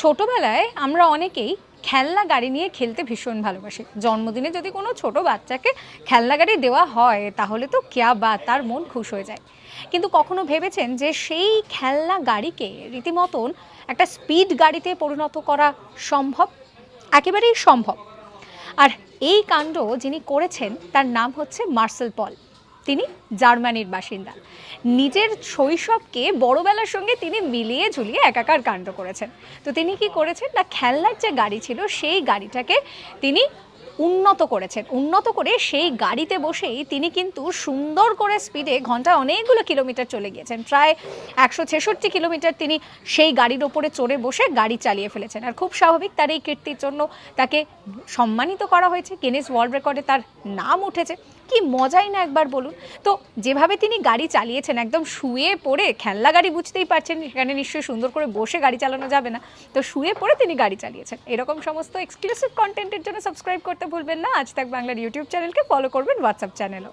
ছোটবেলায় আমরা অনেকেই খেলনা গাড়ি নিয়ে খেলতে ভীষণ ভালোবাসি। জন্মদিনে যদি কোনো ছোট বাচ্চাকে খেলনা গাড়ি দেওয়া হয় তাহলে তো ক্যা বাত, তার মন খুশ হয়ে যায়। কিন্তু কখনো ভেবেছেন যে সেই খেলনা গাড়িকে রীতিমতন একটা স্পিড গাড়িতে পরিণত করা সম্ভব? একেবারেই সম্ভব। আর এই কাণ্ড যিনি করেছেন তার নাম হচ্ছে মার্সেল পল। তিনি জার্মানির বাসিন্দা। নিজের শৈশবকে বড়বেলার সঙ্গে তিনি মিলিয়ে ঝুলিয়ে একাকার কাণ্ড করেছেন। তো তিনি কি করেছেন না, খেলনার যে গাড়ি ছিল সেই গাড়িটাকে তিনি উন্নত করে সেই গাড়িতে বসেই তিনি কিন্তু সুন্দর করে স্পিডে ঘন্টায় অনেকগুলো কিলোমিটার চলে গিয়েছেন। প্রায় 166 কিলোমিটার তিনি সেই গাড়ির ওপরে চড়ে বসে গাড়ি চালিয়ে ফেলেছেন। আর খুব স্বাভাবিক, তার এই কীর্তির জন্য তাকে সম্মানিত করা হয়েছে, গিনেস ওয়ার্ল্ড রেকর্ডে তার নাম উঠেছে। কি মজাই না একবার বলুন তো। যেভাবে তিনি গাড়ি চালিয়েছেন, একদম শুয়ে পড়ে, খেলনা গাড়ি বুঝতেই পারছেন সেখানে নিশ্চয়ই সুন্দর করে বসে গাড়ি চালানো যাবে না, তো শুয়ে পড়ে তিনি গাড়ি চালিয়েছেন। এরকম সমস্ত এক্সক্লুসিভ কন্টেন্টের জন্য সাবস্ক্রাইব করতে ভুলবেন না আজ তাক বাংলার ইউটিউব চ্যানেলকে, ফলো করবেন হোয়াটসঅ্যাপ চ্যানেলও।